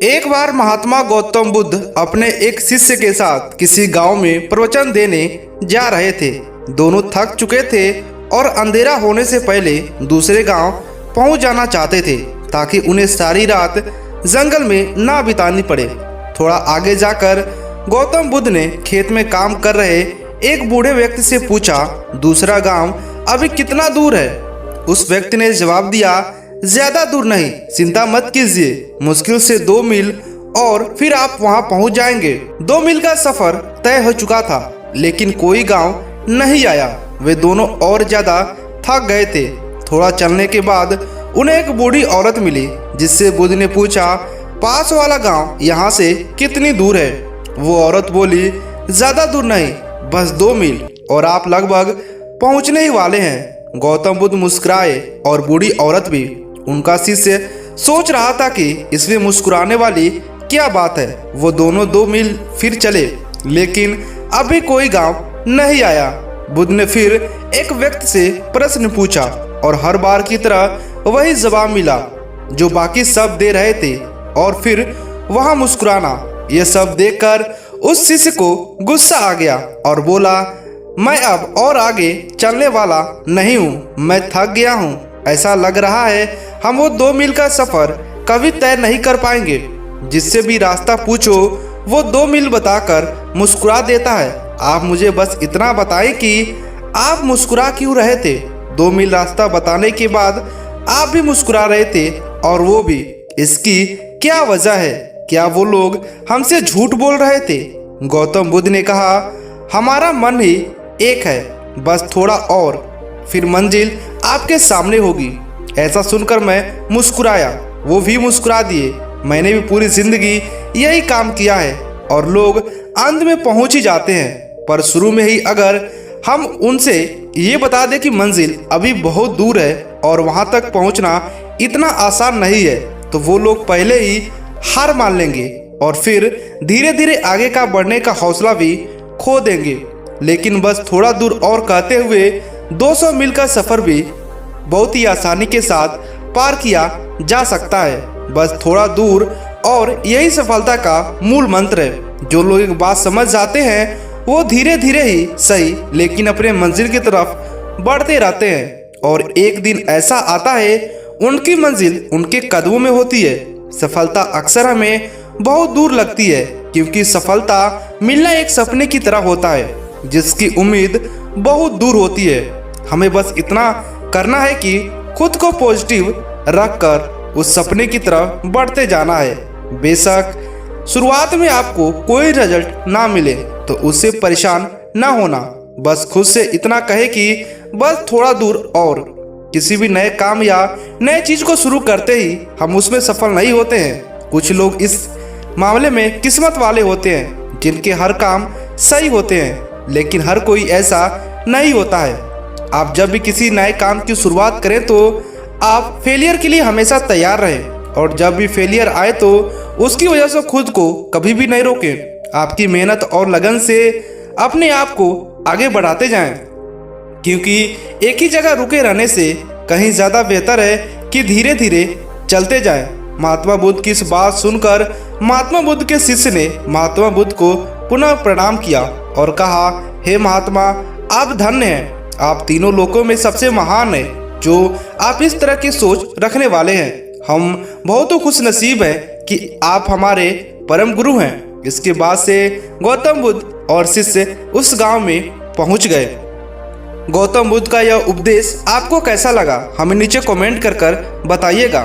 एक बार महात्मा गौतम बुद्ध अपने एक शिष्य के साथ किसी गांव में प्रवचन देने जा रहे थे। दोनों थक चुके थे और अंधेरा होने से पहले दूसरे गांव पहुंच जाना चाहते थे ताकि उन्हें सारी रात जंगल में ना बितानी पड़े। थोड़ा आगे जाकर गौतम बुद्ध ने खेत में काम कर रहे एक बूढ़े व्यक्ति से पूछा, दूसरा गांव अभी कितना दूर है? उस व्यक्ति ने जवाब दिया, ज्यादा दूर नहीं, चिंता मत कीजिए, मुश्किल से 2 मील और फिर आप वहां पहुंच जाएंगे। 2 मील का सफर तय हो चुका था, लेकिन कोई गांव नहीं आया। वे दोनों और ज्यादा थक गए थे। थोड़ा चलने के बाद उन्हें एक बूढ़ी औरत मिली, जिससे बुद्ध ने पूछा, पास वाला गांव यहाँ से कितनी दूर है? वो औरत बोली, ज्यादा दूर नहीं, बस 2 मील और आप लगभग पहुंचने ही वाले हैं। गौतम बुद्ध मुस्कुराए और बूढ़ी औरत भी। उनका शिष्य सोच रहा था कि इसमें मुस्कुराने वाली क्या बात है। वो दोनों 2 मील फिर चले, लेकिन अभी कोई गांव नहीं आया। बुद्ध ने फिर एक व्यक्ति से प्रश्न पूछा और हर बार की तरह वही जवाब मिला जो बाकी सब दे रहे थे, और फिर वहां मुस्कुराना। यह सब देखकर उस शिष्य को गुस्सा आ गया और बोला, मैं अब और आगे चलने वाला नहीं हूँ, मैं थक गया हूँ। ऐसा लग रहा है हम वो 2 मील का सफर कभी तय नहीं कर पाएंगे। जिससे भी रास्ता पूछो वो 2 मील बताकर मुस्कुरा देता है। आप मुझे बस इतना बताएं कि आप मुस्कुरा क्यों रहे थे? 2 मील रास्ता बताने के बाद आप भी मुस्कुरा रहे थे, और वो भी। इसकी क्या वजह है? क्या वो लोग हमसे झूठ बोल रहे थे? गौतम बुद्ध ने कहा, हमारा मन ही एक है, बस थोड़ा और, फिर मंजिल आपके सामने होगी। ऐसा सुनकर मैं मुस्कुराया, वो भी मुस्कुरा दिए। मैंने भी पूरी जिंदगी यही काम किया है, और लोग अंत में पहुंच ही जाते हैं। पर शुरू में ही अगर हम उनसे ये बता दें कि मंजिल अभी बहुत दूर है और वहां तक पहुंचना इतना आसान नहीं है, तो वो लोग पहले ही हार मान लेंगे और फिर धीरे धीरे आगे का बढ़ने का हौसला भी खो देंगे। लेकिन बस थोड़ा दूर और कहते हुए 200 मील का सफर भी बहुत ही आसानी के साथ पार किया जा सकता है। बस थोड़ा दूर, और यही सफलता का मूल मंत्र है। जो लोग एक बात समझ जाते हैं वो धीरे धीरे ही सही, लेकिन अपने मंजिल की तरफ बढ़ते रहते हैं। और एक दिन ऐसा आता है उनकी मंजिल उनके कदमों में होती है। सफलता अक्सर हमें बहुत दूर लगती है, क्योंकि सफलता मिलना एक सपने की तरह होता है जिसकी उम्मीद बहुत दूर होती है। हमें बस इतना करना है कि खुद को पॉजिटिव रखकर उस सपने की तरफ बढ़ते जाना है। बेशक शुरुआत में आपको कोई रिजल्ट ना मिले तो उससे परेशान ना होना। बस खुद से इतना कहे कि बस थोड़ा दूर और। किसी भी नए काम या नए चीज को शुरू करते ही हम उसमें सफल नहीं होते हैं। कुछ लोग इस मामले में किस्मत वाले होते हैं जिनके हर काम सही होते हैं, लेकिन हर कोई ऐसा नहीं होता है। आप जब भी किसी नए काम की शुरुआत करें तो आप फेलियर के लिए हमेशा तैयार रहें, और जब भी फेलियर आए तो उसकी वजह से खुद को कभी भी नहीं रोकें। आपकी मेहनत और लगन से अपने आप को आगे बढ़ाते जाएं, क्योंकि एक ही जगह रुके रहने से कहीं ज़्यादा बेहतर है कि धीरे धीरे चलते जाएं। महात्मा बुद्ध की इस बात सुनकर महात्मा बुद्ध के शिष्य ने महात्मा बुद्ध को पुनः प्रणाम किया और कहा, हे महात्मा, आप धन्य हैं। आप तीनों लोगों में सबसे महान हैं जो आप इस तरह की सोच रखने वाले हैं। हम बहुत खुश नसीब हैं कि आप हमारे परम गुरु हैं। इसके बाद से गौतम बुद्ध और शिष्य उस गांव में पहुंच गए। गौतम बुद्ध का यह उपदेश आपको कैसा लगा? हमें नीचे कमेंट कर बताइएगा।